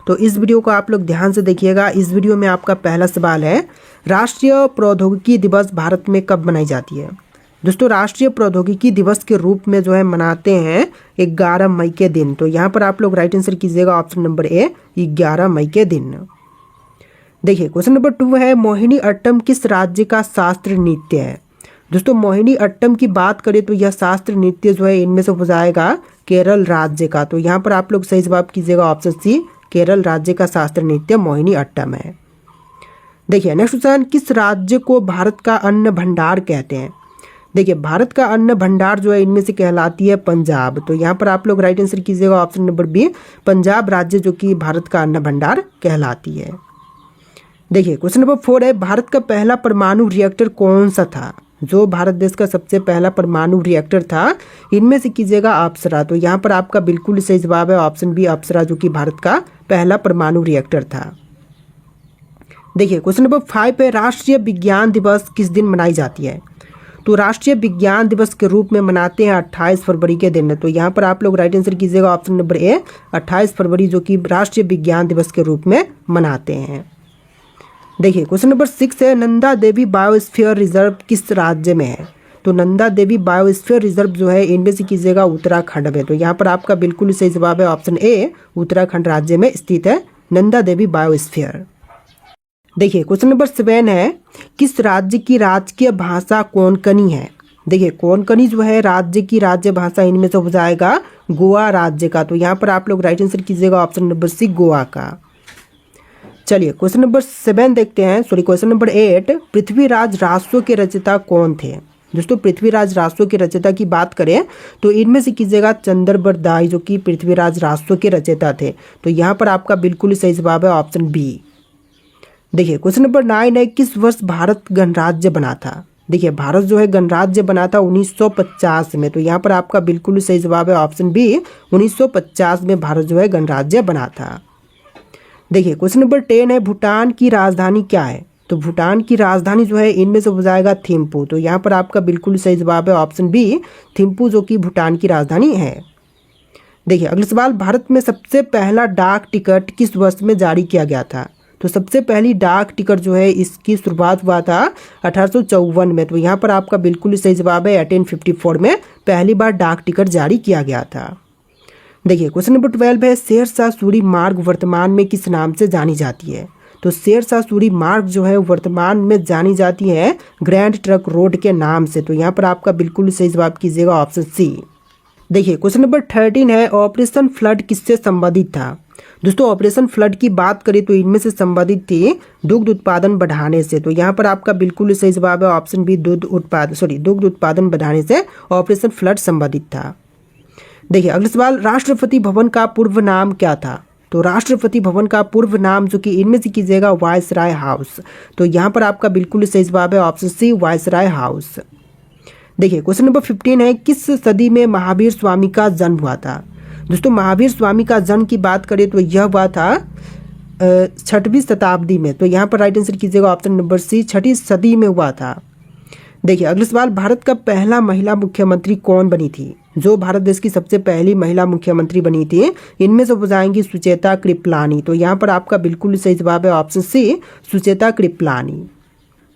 तो इस वीडियो को आप लोग ध्यान से देखिएगा। इस वीडियो में आपका पहला सवाल है, राष्ट्रीय प्रौद्योगिकी दिवस भारत में कब मनाई जाती है। दोस्तों राष्ट्रीय प्रौद्योगिकी दिवस के रूप में जो है मनाते हैं 11 मई के दिन। तो यहाँ पर आप लोग राइट आंसर कीजिएगा ऑप्शन नंबर ए 11 मई के दिन। देखिए क्वेश्चन नंबर 2 है, मोहिनी अट्टम किस राज्य का शास्त्रीय नृत्य है। दोस्तों मोहिनी अट्टम की बात करें तो यह शास्त्रीय नृत्य जो है इनमें से हो जाएगा केरल राज्य का। तो यहाँ पर आप लोग सही जवाब कीजिएगा ऑप्शन सी, केरल राज्य का शास्त्रीय नृत्य मोहिनी अट्टम है। देखिए नेक्स्ट क्वेश्चन, किस राज्य को भारत का अन्न भंडार कहते हैं। देखिए भारत का अन्न भंडार जो है इनमें से कहलाती है पंजाब। तो यहाँ पर आप लोग राइट आंसर कीजिएगा ऑप्शन नंबर बी, पंजाब राज्य जो कि भारत का अन्न भंडार कहलाती है। देखिए क्वेश्चन नंबर 4 है, भारत का पहला परमाणु रिएक्टर कौन सा था। जो भारत देश का सबसे पहला परमाणु रिएक्टर था इनमें से कीजिएगा अप्सरा। तो यहाँ पर आपका बिल्कुल सही जवाब है ऑप्शन बी, अप्सरा जो कि भारत का पहला परमाणु रिएक्टर था। देखिए क्वेश्चन नंबर 5 है, राष्ट्रीय विज्ञान दिवस किस दिन मनाई जाती है। तो राष्ट्रीय विज्ञान दिवस के रूप में मनाते हैं 28 फरवरी के दिन। तो यहाँ पर आप लोग राइट आंसर कीजिएगा ऑप्शन नंबर ए 28 फरवरी जो कि राष्ट्रीय विज्ञान दिवस के रूप में मनाते हैं। देखिए क्वेश्चन नंबर 6 है, नंदा देवी बायोस्फीयर रिजर्व किस राज्य में है। तो नंदा देवी बायोस्फीयर रिजर्व जो है इनमें से कीजिएगा उत्तराखंड में। तो यहाँ पर आपका बिल्कुल सही जवाब है ऑप्शन ए, उत्तराखंड राज्य में स्थित है नंदा देवी बायोस्फीयर। देखिए क्वेश्चन नंबर 7 है, किस राज्य की राजकीय भाषा कोंकणी है। देखिए कोंकणी जो है राज्य की राज्य भाषा इनमें से हो जाएगा गोवा राज्य का। तो यहाँ पर आप लोग राइट आंसर कीजिएगा ऑप्शन नंबर सी, गोवा का। चलिए क्वेश्चन नंबर 7 देखते हैं, क्वेश्चन नंबर 8, पृथ्वीराज राजस्व के रचयिता कौन थे। दोस्तों पृथ्वीराज राजस्व के रचयिता की बात करें तो इनमें से कीजिएगा चंद्रबरदाई जो कि पृथ्वीराज राजस्व के रचयिता थे। तो यहाँ पर आपका बिल्कुल सही जवाब है ऑप्शन बी। देखिए क्वेश्चन नंबर 9 है, किस वर्ष भारत गणराज्य बना था। देखिए भारत जो है गणराज्य बना था 1950 में। तो यहाँ पर आपका बिल्कुल सही जवाब है ऑप्शन बी, 1950 में भारत जो है गणराज्य बना था। देखिए क्वेश्चन नंबर 10 है, भूटान की राजधानी क्या है। तो भूटान की राजधानी जो है इनमें से हो जाएगा थिम्पू। तो यहाँ पर आपका बिल्कुल सही जवाब है ऑप्शन बी, थिम्पू जो कि भूटान की राजधानी है। देखिए अगला सवाल, भारत में सबसे पहला डाक टिकट किस वर्ष में जारी किया गया था। तो सबसे पहली डाक टिकट जो है इसकी शुरुआत हुआ था 1854 में। तो यहाँ पर आपका बिल्कुल सही जवाब है 1854 में पहली बार डाक टिकट जारी किया गया था। देखिए क्वेश्चन नंबर 12 है, शेरशाह सूरी मार्ग वर्तमान में किस नाम से जानी जाती है। तो शेरशाह सूरी मार्ग जो है वर्तमान में जानी जाती है ग्रैंड ट्रक रोड के नाम से। तो यहाँ पर आपका बिल्कुल सही जवाब कीजिएगा ऑप्शन सी। देखिए क्वेश्चन नंबर 13 है, ऑपरेशन फ्लड किससे संबंधित था। दोस्तों ऑपरेशन फ्लड की बात करें तो इनमें से संबंधित थी दुग्ध उत्पादन बढ़ाने से। तो यहाँ पर आपका बिल्कुल सही जवाब है ऑप्शन बी, दुग्ध उत्पादन बढ़ाने से ऑपरेशन फ्लड संबंधित था। देखिए अगला सवाल, राष्ट्रपति भवन का पूर्व नाम क्या था। तो राष्ट्रपति भवन का पूर्व नाम जो कि इनमें से कीजिएगा वायसराय हाउस। तो यहाँ पर आपका बिल्कुल सही जवाब है ऑप्शन सी, वायसराय हाउस। देखिए क्वेश्चन नंबर 15 है, किस सदी में महावीर स्वामी का जन्म हुआ था। दोस्तों महावीर स्वामी का जन्म की बात करें तो यह हुआ था 6वीं शताब्दी में। तो यहाँ पर राइट आंसर कीजिएगा ऑप्शन नंबर सी, 6वीं सदी में हुआ था। देखिए अगला सवाल, भारत का पहला महिला मुख्यमंत्री कौन बनी थी। जो भारत देश की सबसे पहली महिला मुख्यमंत्री बनी थी इनमें से हो जाएंगी सुचेता कृपलानी। तो यहाँ पर आपका बिल्कुल सही जवाब है ऑप्शन सी, सुचेता कृपलानी।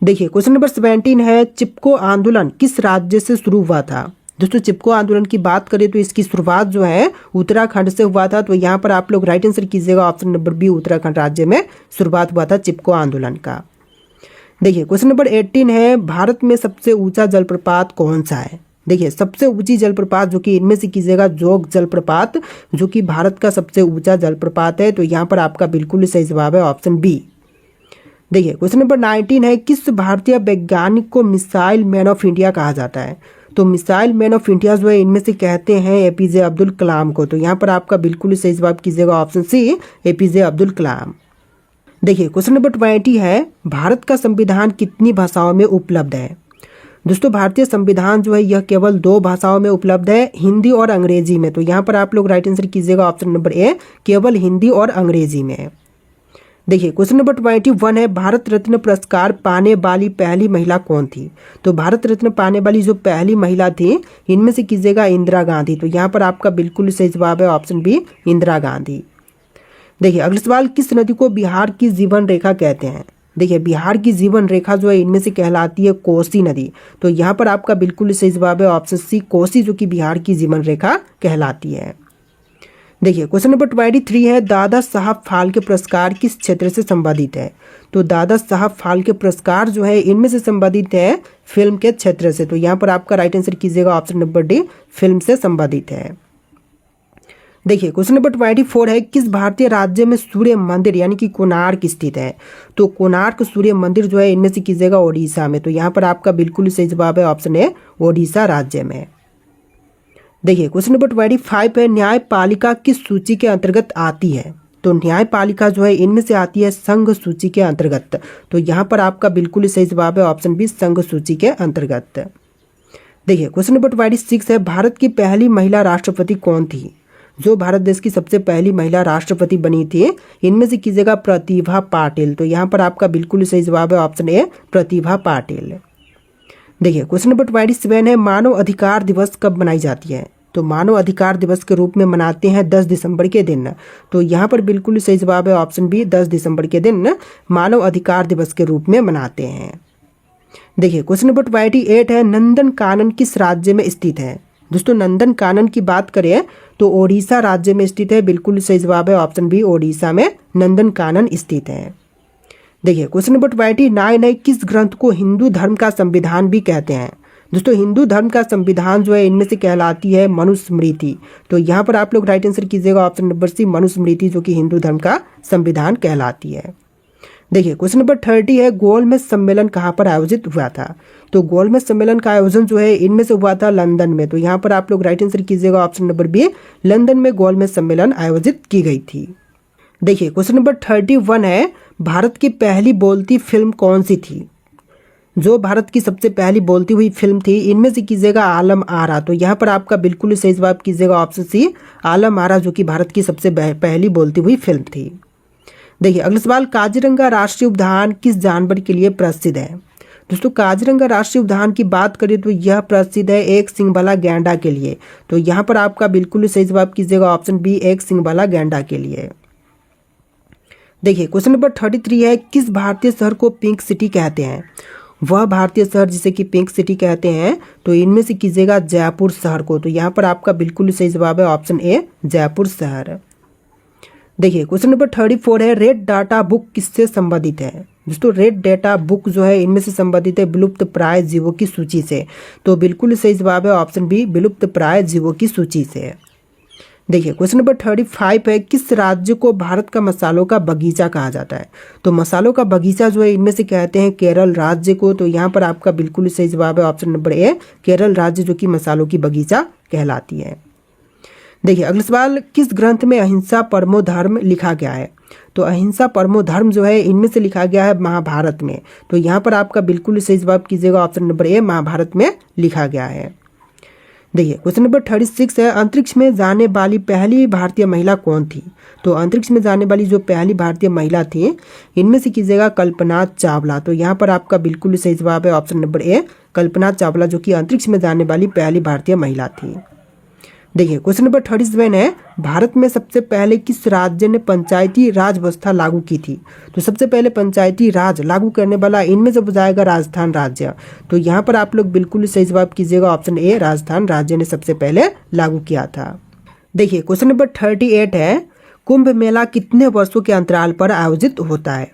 देखिए क्वेश्चन नंबर 17 है, चिपको आंदोलन किस राज्य से शुरू हुआ था। दोस्तों चिपको आंदोलन की बात करें तो इसकी शुरुआत जो है उत्तराखंड से हुआ था। तो यहाँ पर आप लोग राइट आंसर कीजिएगा ऑप्शन नंबर बी, उत्तराखंड राज्य में शुरुआत हुआ था चिपको आंदोलन का। देखिए क्वेश्चन नंबर 18 है, भारत में सबसे ऊंचा जलप्रपात कौन सा है। देखिए सबसे ऊंची जलप्रपात जो कि इनमें से कीजिएगा जोग जलप्रपात जो कि भारत का सबसे ऊंचा जलप्रपात है। तो यहाँ पर आपका बिल्कुल सही जवाब है ऑप्शन बी। देखिए क्वेश्चन नंबर 19 है, किस भारतीय वैज्ञानिक को मिसाइल मैन ऑफ इंडिया कहा जाता है। तो मिसाइल मैन ऑफ इंडिया जो है इनमें से कहते हैं एपीजे अब्दुल कलाम को। तो यहाँ पर आपका बिल्कुल सही जवाब कीजिएगा option C, APJ Abdul Kalam. देखिए क्वेश्चन नंबर 20 है, भारत का संविधान कितनी भाषाओं में उपलब्ध है। दोस्तों भारतीय संविधान जो है यह केवल 2 भाषाओं में उपलब्ध है, हिंदी और अंग्रेजी में। तो यहाँ पर आप लोग राइट आंसर कीजिएगा ऑप्शन नंबर ए, केवल हिंदी और अंग्रेजी में। देखिए क्वेश्चन नंबर 21 है, भारत रत्न पुरस्कार पाने वाली पहली महिला कौन थी। तो भारत रत्न पाने वाली जो पहली महिला थी इनमें से कीजिएगा इंदिरा गांधी। तो यहाँ पर आपका बिल्कुल सही जवाब है ऑप्शन बी, इंदिरा गांधी। देखिए अगला सवाल, किस नदी को बिहार की जीवन रेखा कहते हैं? देखिए बिहार की जीवन रेखा जो है इनमें से कहलाती है कोसी नदी। तो यहाँ पर आपका बिल्कुल सही जवाब है ऑप्शन सी, कोसी, जो कि बिहार की जीवन रेखा कहलाती है। देखिए क्वेश्चन नंबर 23 है, दादा साहब फाल्के पुरस्कार किस क्षेत्र से संबंधित है? तो दादा साहब फाल्के पुरस्कार जो है इनमें से संबंधित है फिल्म के क्षेत्र से। तो यहाँ पर आपका राइट आंसर कीजिएगा ऑप्शन नंबर डी, फिल्म से संबंधित है। देखिए क्वेश्चन नंबर 24 है, किस भारतीय राज्य में सूर्य मंदिर यानी कि कोणार्क स्थित है? तो कोणार्क सूर्य मंदिर जो है इनमें से कीजिएगा ओडिशा में। तो यहाँ पर आपका बिल्कुल सही जवाब है ऑप्शन ए, ओडिशा राज्य में। देखिए क्वेश्चन नंबर 25 है, न्यायपालिका किस सूची के अंतर्गत आती है? तो न्यायपालिका जो है इनमें से आती है संघ सूची के अंतर्गत। तो यहाँ पर आपका बिल्कुल सही जवाब है ऑप्शन बी, संघ सूची के अंतर्गत। देखिए क्वेश्चन नंबर 26 है, भारत की पहली महिला राष्ट्रपति कौन थी? जो भारत देश की सबसे पहली महिला राष्ट्रपति बनी थी इनमें से कीजिएगा प्रतिभा पाटिल। तो यहाँ पर आपका बिल्कुल सही जवाब है ऑप्शन ए, प्रतिभा पाटिल। देखिए क्वेश्चन नंबर 27 है, मानव अधिकार दिवस कब मनाई जाती है? तो मानव अधिकार दिवस के रूप में मनाते हैं 10 दिसंबर के दिन। तो यहाँ पर बिल्कुल सही जवाब है ऑप्शन बी, 10 दिसंबर के दिन मानव अधिकार दिवस के रूप में मनाते हैं। देखिए क्वेश्चन नंबर 28 है, नंदन कानन किस राज्य में स्थित है? दोस्तों नंदन कानन की बात करें तो ओडिशा राज्य में स्थित है। बिल्कुल सही जवाब है ऑप्शन बी, ओडिशा में नंदन कानन स्थित है। देखिए क्वेश्चन नंबर 29 है, किस ग्रंथ को हिंदू धर्म का संविधान भी कहते हैं? दोस्तों हिंदू धर्म का संविधान जो है इनमें से कहलाती है मनुस्मृति। तो यहाँ पर आप लोग राइट आंसर कीजिएगा ऑप्शन नंबर सी, मनुस्मृति, जो कि हिंदू धर्म का संविधान कहलाती है। देखिए क्वेश्चन नंबर 30 है, गोलमेज सम्मेलन कहाँ पर आयोजित हुआ था? तो गोलमेज सम्मेलन का आयोजन जो है इनमें से हुआ था लंदन में। तो यहाँ पर आप लोग राइट आंसर कीजिएगा ऑप्शन नंबर बी, लंदन में गोलमेज सम्मेलन आयोजित की गई थी। देखिए क्वेश्चन नंबर 31 है, भारत की पहली बोलती फिल्म कौन सी थी? जो भारत की सबसे पहली बोलती हुई फिल्म थी इनमें से कीजिएगा आलम आरा। तो यहाँ पर आपका बिल्कुल सही जवाब कीजिएगा ऑप्शन सी, आलम आरा, जो कि भारत की सबसे पहली बोलती हुई फिल्म थी। देखिए अगला सवाल, काजीरंगा राष्ट्रीय उद्यान किस जानवर के लिए प्रसिद्ध है? दोस्तों काजीरंगा राष्ट्रीय उद्यान की बात करें तो यह प्रसिद्ध है एक सींग वाला गैंडा के लिए। तो यहाँ पर आपका बिल्कुल सही जवाब कीजिएगा ऑप्शन बी, एक सींग वाला गैंडा के लिए। देखिए क्वेश्चन नंबर 33 है, किस भारतीय शहर को पिंक सिटी कहते हैं? वह भारतीय शहर जिसे कि पिंक सिटी कहते हैं तो इनमें से कीजिएगा जयपुर शहर को। तो यहाँ पर आपका बिल्कुल सही जवाब है ऑप्शन ए, जयपुर शहर। देखिए क्वेश्चन नंबर 34 है, रेड डाटा बुक किससे संबंधित है? दोस्तों रेड डाटा बुक जो है इनमें से संबंधित है विलुप्त प्राय जीवों की सूची से। तो बिल्कुल सही जवाब है ऑप्शन बी, विलुप्त प्राय जीवों की सूची से। देखिए क्वेश्चन नंबर 35 है, किस राज्य को भारत का मसालों का बगीचा कहा जाता है? तो मसालों का बगीचा जो है इनमें से कहते हैं केरल राज्य को। तो यहाँ पर आपका बिल्कुल सही जवाब है ऑप्शन नंबर ए, केरल राज्य, जो कि मसालों की बगीचा कहलाती है। देखिए अगला सवाल, किस ग्रंथ में अहिंसा परमो धर्म लिखा गया है? तो अहिंसा परमो धर्म जो है इनमें से लिखा गया है महाभारत में। तो यहाँ पर आपका बिल्कुल सही जवाब कीजिएगा ऑप्शन नंबर ए, महाभारत में लिखा गया है। देखिए क्वेश्चन नंबर 36 है, अंतरिक्ष में जाने वाली पहली भारतीय महिला कौन थी? तो अंतरिक्ष में जाने वाली जो पहली भारतीय महिला थी इनमें से कीजिएगा कल्पना चावला। तो यहाँ पर आपका बिल्कुल सही जवाब है option number A, Kalpana Chawla, जो कि अंतरिक्ष में जाने वाली पहली भारतीय महिला थी। देखिए क्वेश्चन नंबर 37 है, भारत में सबसे पहले किस राज्य ने पंचायती राज व्यवस्था लागू की थी? तो सबसे पहले पंचायती राज लागू करने वाला इनमें से जाएगा राजस्थान राज्य। तो यहाँ पर आप लोग बिल्कुल सही जवाब कीजिएगा ऑप्शन ए, राजस्थान राज्य ने सबसे पहले लागू किया था। देखिए क्वेश्चन नंबर 38 है, कुंभ मेला कितने वर्षों के अंतराल पर आयोजित होता है?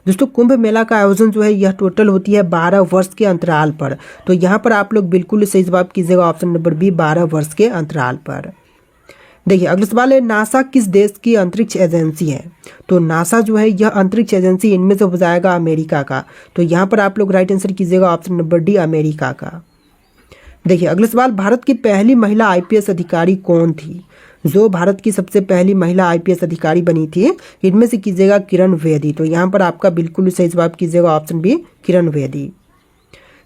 दोस्तों कुंभ मेला का आयोजन जो है यह टोटल होती है 12 वर्ष के अंतराल पर। तो यहाँ पर आप लोग बिल्कुल सही जवाब कीजिएगा ऑप्शन नंबर बी, 12 वर्ष के अंतराल पर। देखिए अगला सवाल है, नासा किस देश की अंतरिक्ष एजेंसी है? तो नासा जो है यह अंतरिक्ष एजेंसी इनमें से हो जाएगा अमेरिका का। तो यहाँ पर आप लोग राइट आंसर कीजिएगा ऑप्शन नंबर डी, अमेरिका का। देखिए अगला सवाल, भारत की पहली महिला आईपीएस अधिकारी कौन थी? जो भारत की सबसे पहली महिला आईपीएस अधिकारी बनी थी इनमें से कीजिएगा किरण बेदी। तो यहाँ पर आपका बिल्कुल सही जवाब कीजिएगा ऑप्शन बी, किरण बेदी।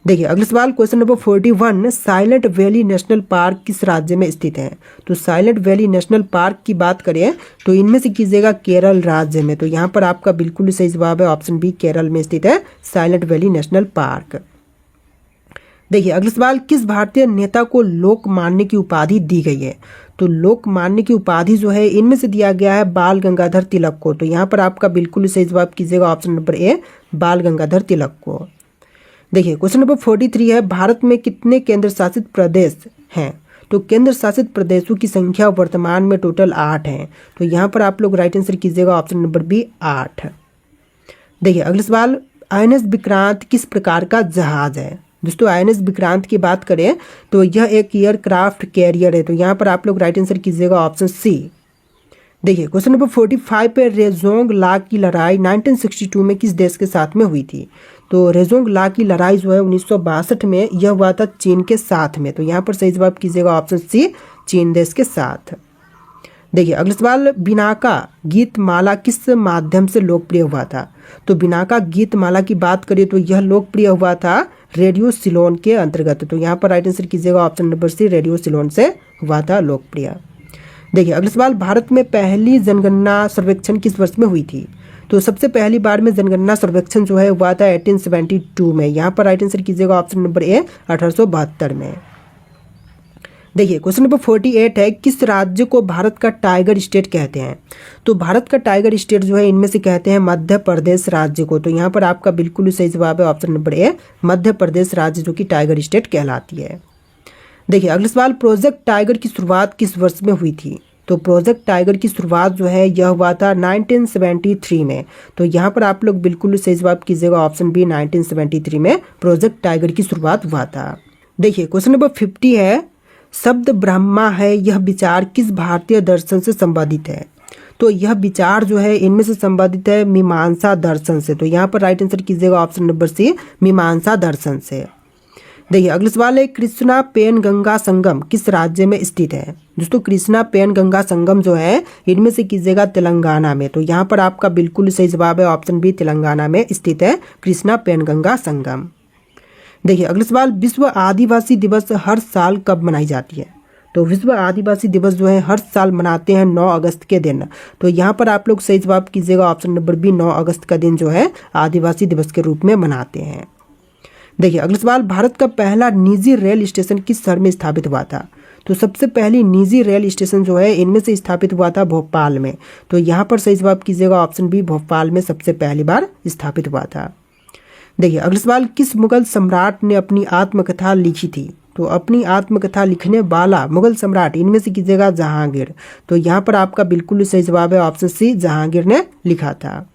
देखिए अगला सवाल question number 41, silent valley national park किस राज्य में स्थित है? तो साइलेंट वैली नेशनल पार्क की बात करें तो इनमें से कीजिएगा केरल राज्य में। तो यहाँ पर आपका बिल्कुल सही जवाब है ऑप्शन बी, केरल में स्थित है साइलेंट वैली नेशनल पार्क। देखिए अगला सवाल, किस भारतीय नेता को लोकमान्य की उपाधि दी गई है? तो लोकमान्य की उपाधि जो है इनमें से दिया गया है बाल गंगाधर तिलक को। तो यहाँ पर आपका बिल्कुल सही जवाब कीजिएगा ऑप्शन नंबर ए, बाल गंगाधर तिलक को। देखिए क्वेश्चन नंबर 43 है, भारत में कितने केंद्र शासित प्रदेश हैं? तो केंद्र शासित प्रदेशों की संख्या वर्तमान में टोटल 8 है। तो यहाँ पर आप लोग राइट आंसर कीजिएगा ऑप्शन नंबर बी, 8। देखिए अगला सवाल, INS विक्रांत किस प्रकार का जहाज है? दोस्तों INS विक्रांत की बात करें तो यह एक एयरक्राफ्ट कैरियर है। तो यहाँ पर आप लोग राइट आंसर कीजिएगा ऑप्शन सी। देखिए क्वेश्चन नंबर 45 पे, रेजोंग ला की लड़ाई 1962 में किस देश के साथ में हुई थी? तो रेजोंग ला की लड़ाई जो है 1962 में यह हुआ था चीन के साथ में। तो यहाँ पर सही जवाब कीजिएगा ऑप्शन सी, चीन देश के साथ। देखिए अगला सवाल, बिनाका गीत माला किस माध्यम से लोकप्रिय हुआ था? तो बिनाका गीत माला की बात करें तो यह लोकप्रिय हुआ था रेडियो सिलोन के अंतर्गत। तो यहाँ पर राइट आंसर कीजिएगा option number C, radio Ceylon से हुआ था लोकप्रिय। देखिए अगला सवाल, भारत में पहली जनगणना सर्वेक्षण किस वर्ष में हुई थी? तो सबसे पहली बार में जनगणना सर्वेक्षण जो है हुआ था 1872 में। यहाँ पर राइट आंसर कीजिएगा ऑप्शन नंबर ए, 1872 में। देखिए क्वेश्चन नंबर 48 है, किस राज्य को भारत का टाइगर स्टेट कहते हैं? तो भारत का टाइगर स्टेट जो है इनमें से कहते हैं मध्य प्रदेश राज्य को। तो यहाँ पर आपका बिल्कुल सही जवाब है option number A, Madhya Pradesh राज्य जो कि टाइगर स्टेट कहलाती है। देखिए अगला सवाल, प्रोजेक्ट टाइगर की शुरुआत किस वर्ष में हुई थी? तो प्रोजेक्ट टाइगर की शुरुआत जो है यह हुआ था 1973 में। तो यहाँ पर आप लोग बिल्कुल सही जवाब कीजिएगा ऑप्शन बी, 1973 में प्रोजेक्ट टाइगर की शुरुआत हुआ था। देखिए क्वेश्चन नंबर 50 है, शब्द ब्रह्मा है यह विचार किस भारतीय दर्शन से संबंधित है? तो यह विचार जो है इनमें से संबंधित है मीमांसा दर्शन से। तो यहाँ पर राइट आंसर कीजिएगा ऑप्शन नंबर सी, मीमांसा दर्शन से। देखिए अगला सवाल है, कृष्णा पेन गंगा संगम किस राज्य में स्थित है? दोस्तों कृष्णा पेन गंगा संगम जो है इनमें से कीजिएगा तेलंगाना में। तो यहाँ पर आपका बिल्कुल सही जवाब है ऑप्शन बी, तेलंगाना में स्थित है कृष्णा पेन गंगा संगम। देखिए अगला सवाल, विश्व आदिवासी दिवस हर साल कब मनाई जाती है? तो विश्व आदिवासी दिवस जो है हर साल मनाते हैं 9 अगस्त के दिन। तो यहाँ पर आप लोग सही जवाब कीजिएगा ऑप्शन नंबर बी, 9 अगस्त का दिन जो है आदिवासी दिवस के रूप में मनाते हैं। देखिए अगला सवाल, भारत का पहला निजी रेल स्टेशन किस शहर में स्थापित हुआ था? तो सबसे पहली निजी रेल स्टेशन जो है इनमें से स्थापित हुआ था भोपाल में। तो यहाँ पर सही जवाब कीजिएगा ऑप्शन बी, भोपाल में सबसे पहली बार स्थापित हुआ था। देखिए अगला सवाल, किस मुगल सम्राट ने अपनी आत्मकथा लिखी थी? तो अपनी आत्मकथा लिखने वाला मुगल सम्राट इनमें से कीजिएगा जहांगीर। तो यहाँ पर आपका बिल्कुल सही जवाब है ऑप्शन सी, जहांगीर ने लिखा था।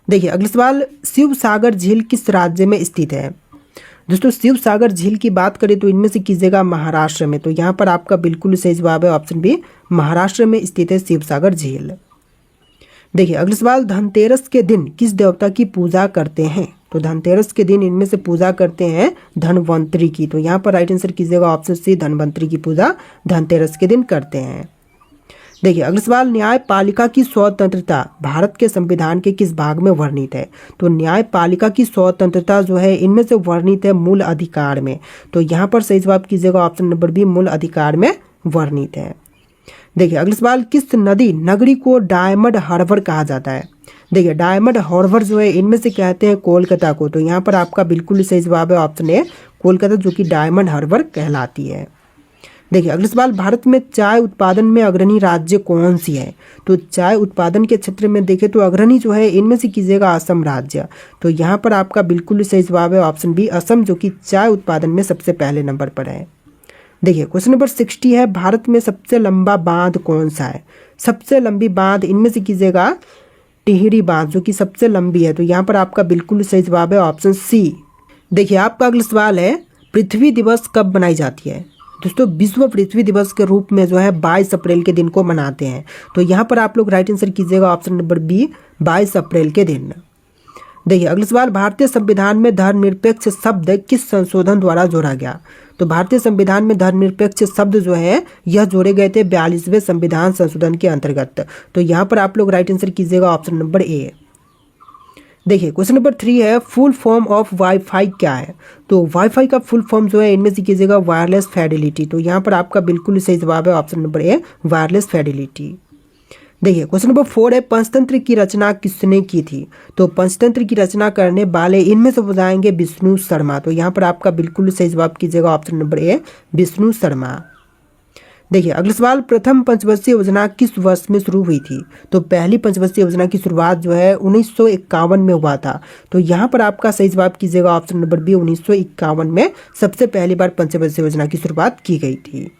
देखिए अगला सवाल, शिव सागर झील किस राज्य में स्थित है? दोस्तों शिव सागर झील की बात करें तो इनमें से कीजिएगा महाराष्ट्र में। तो यहाँ पर आपका बिल्कुल सही जवाब है ऑप्शन बी, महाराष्ट्र में स्थित है शिव सागर झील। देखिए अगला सवाल, धनतेरस के दिन किस देवता की पूजा करते हैं? तो धनतेरस के दिन इनमें से पूजा करते हैं धनवंतरी की। तो यहाँ पर राइट आंसर कीजिएगा ऑप्शन सी, धनवंतरी की पूजा धनतेरस के दिन करते हैं। देखिए अगला सवाल, न्यायपालिका की स्वतंत्रता भारत के संविधान के किस भाग में वर्णित है? तो न्यायपालिका की स्वतंत्रता जो है इनमें से वर्णित है मूल अधिकार में। तो यहाँ पर सही जवाब कीजिएगा ऑप्शन नंबर बी, मूल अधिकार में वर्णित है। देखिए अगला सवाल, किस नदी नगरी को डायमंड हार्बर कहा जाता है? देखिए डायमंड हार्बर जो है इनमें से कहते हैं कोलकाता को। तो यहाँ पर आपका बिल्कुल सही जवाब है ऑप्शन ए, कोलकाता जो कि डायमंड हार्बर कहलाती है। देखिए अगला सवाल, भारत में चाय उत्पादन में अग्रणी राज्य कौन सी है? तो चाय उत्पादन के क्षेत्र में देखें तो अग्रणी जो है इनमें से कीजिएगा असम राज्य। तो यहाँ पर आपका बिल्कुल सही जवाब है ऑप्शन बी, असम जो कि चाय उत्पादन में सबसे पहले नंबर पर है। देखिए क्वेश्चन नंबर 60 है, भारत में सबसे लंबा बांध कौन सा है? सबसे लंबी बांध इनमें से कीजिएगा टिहरी बांध जो कि सबसे लंबी है। तो यहाँ पर आपका बिल्कुल सही जवाब है ऑप्शन सी। देखिए आपका अगला सवाल है, पृथ्वी दिवस कब मनाई जाती है? दोस्तों विश्व पृथ्वी दिवस के रूप में जो है 22 अप्रैल के दिन को मनाते हैं। तो यहाँ पर आप लोग राइट आंसर कीजिएगा ऑप्शन नंबर बी, 22 अप्रैल के दिन। देखिए अगला सवाल, भारतीय संविधान में धर्मनिरपेक्ष शब्द किस संशोधन द्वारा जोड़ा गया? तो भारतीय संविधान में धर्मनिरपेक्ष शब्द जो है यह जोड़े गए थे 42वें संविधान संशोधन के अंतर्गत। तो यहाँ पर आप लोग राइट आंसर कीजिएगा ऑप्शन नंबर ए। देखिए क्वेश्चन नंबर 3 है, फुल फॉर्म ऑफ वाईफाई क्या है? तो वाईफाई का फुल फॉर्म जो है इनमें से कीजिएगा वायरलेस फिडेलिटी। तो यहाँ पर आपका बिल्कुल सही जवाब है option number A, wireless Fidelity. देखिए क्वेश्चन नंबर 4 है, पंचतंत्र की रचना किसने की थी? तो पंचतंत्र की रचना करने वाले इनमें से हो जाएंगे विष्णु शर्मा। तो यहाँ पर आपका बिल्कुल सही जवाब कीजिएगा option number A, Vishnu Sharma. देखिए अगला सवाल, प्रथम पंचवर्षीय योजना किस वर्ष में शुरू हुई थी? तो पहली पंचवर्षीय योजना की शुरुआत जो है 1951 में हुआ था। तो यहाँ पर आपका सही जवाब कीजिएगा ऑप्शन नंबर बी, 1951 में सबसे पहली बार पंचवर्षीय योजना की शुरुआत की गई थी।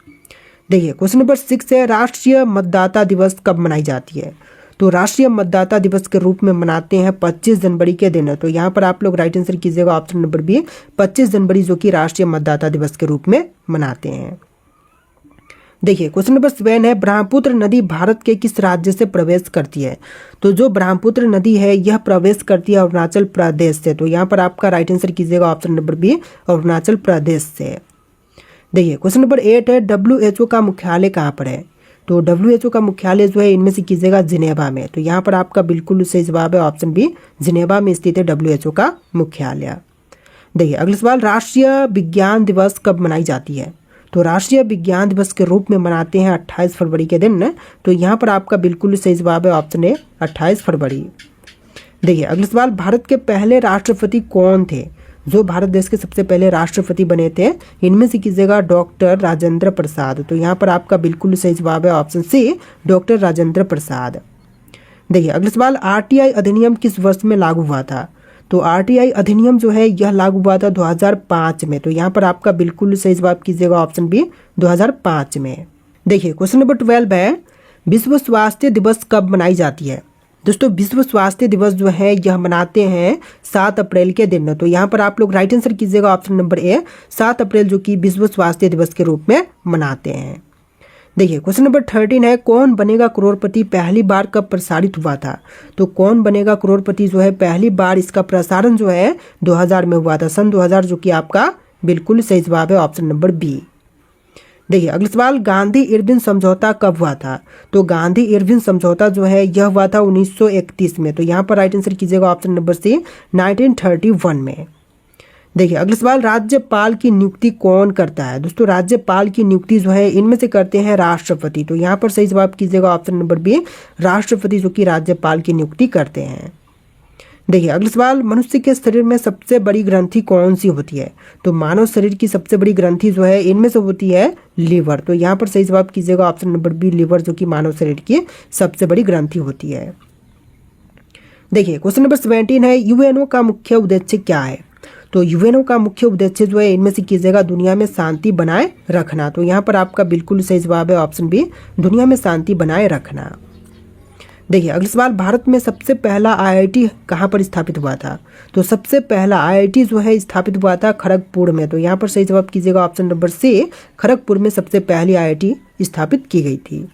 देखिए क्वेश्चन नंबर 6 है, राष्ट्रीय मतदाता दिवस कब मनाई जाती है? तो राष्ट्रीय मतदाता दिवस के रूप में मनाते हैं 25 जनवरी के दिन। तो यहाँ पर आप लोग राइट आंसर कीजिएगा ऑप्शन नंबर बी, 25 जनवरी जो कि राष्ट्रीय मतदाता दिवस के रूप में मनाते हैं। देखिए क्वेश्चन नंबर 7 है, ब्रह्मपुत्र नदी भारत के किस राज्य से प्रवेश करती है? तो जो ब्रह्मपुत्र नदी है यह प्रवेश करती है अरुणाचल प्रदेश से। तो यहाँ पर आपका राइट आंसर कीजिएगा option number B, Arunachal Pradesh से। देखिए क्वेश्चन नंबर 8 है, WHO का मुख्यालय कहाँ पर है? तो WHO का मुख्यालय जो है इनमें से कीजिएगा जिनेवा में। तो यहाँ पर आपका बिल्कुल सही जवाब है ऑप्शन बी, जिनेवा में स्थित है WHO का मुख्यालय। देखिए अगला सवाल, राष्ट्रीय विज्ञान दिवस कब मनाई जाती है? तो राष्ट्रीय विज्ञान दिवस के रूप में मनाते हैं 28 फरवरी के दिन। तो यहाँ पर आपका बिल्कुल सही जवाब है ऑप्शन ए, 28 फरवरी। देखिए अगला सवाल, भारत के पहले राष्ट्रपति कौन थे? जो भारत देश के सबसे पहले राष्ट्रपति बने थे इनमें से कीजिएगा डॉक्टर राजेंद्र प्रसाद। तो यहाँ पर आपका बिल्कुल सही जवाब है option C, doctor Rajendra Prasad. देखिए अगला सवाल, RTI अधिनियम किस वर्ष में लागू हुआ था? तो RTI अधिनियम जो है यह लागू हुआ था 2005 में। तो यहाँ पर आपका बिल्कुल सही जवाब कीजिएगा ऑप्शन बी, 2005 में। देखिए क्वेश्चन नंबर 12 है, विश्व स्वास्थ्य दिवस कब मनाई जाती है? दोस्तों विश्व स्वास्थ्य दिवस जो है यह मनाते हैं 7 अप्रैल के दिन। तो यहाँ पर आप लोग राइट आंसर कीजिएगा ऑप्शन नंबर ए, 7 अप्रैल जो कि विश्व स्वास्थ्य दिवस के रूप में मनाते हैं। देखिए क्वेश्चन नंबर 13 है, कौन बनेगा करोड़पति पहली बार कब प्रसारित हुआ था? तो कौन बनेगा करोड़पति जो है पहली बार इसका प्रसारण जो है 2000 में हुआ था, सन 2000, जो कि आपका बिल्कुल सही जवाब है ऑप्शन नंबर बी। देखिए अगला सवाल, गांधी इरविन समझौता कब हुआ था? तो गांधी इरविन समझौता जो है यह हुआ था 1931 में। तो यहाँ पर राइट आंसर कीजिएगा ऑप्शन नंबर सी, 1931 में। देखिए अगला सवाल, राज्यपाल की नियुक्ति कौन करता है? दोस्तों राज्यपाल की नियुक्ति जो है इनमें से करते हैं राष्ट्रपति। तो यहाँ पर सही जवाब कीजिएगा ऑप्शन नंबर बी, राष्ट्रपति जो कि राज्यपाल की नियुक्ति करते हैं। देखिए अगला सवाल, मनुष्य के शरीर में सबसे बड़ी ग्रंथि कौन सी होती है? तो मानव शरीर की सबसे बड़ी ग्रंथि जो है इनमें से होती है लीवर। तो यहाँ पर सही जवाब कीजिएगा ऑप्शन नंबर बी, लीवर जो कि मानव शरीर की सबसे बड़ी ग्रंथि होती है। देखिए क्वेश्चन नंबर 17 है, यूएनओ का मुख्य उद्देश्य क्या है? तो यूएनओ का मुख्य उद्देश्य जो है इनमें से कीजिएगा दुनिया में शांति बनाए रखना। तो यहाँ पर आपका बिल्कुल सही जवाब है ऑप्शन बी, दुनिया में शांति बनाए रखना। देखिए अगला सवाल, भारत में सबसे पहला IIT कहाँ पर स्थापित हुआ था? तो सबसे पहला IIT जो है स्थापित हुआ था खड़गपुर में। तो यहाँ पर सही जवाब कीजिएगा ऑप्शन नंबर सी, खड़गपुर में सबसे पहली IIT स्थापित की गई थी।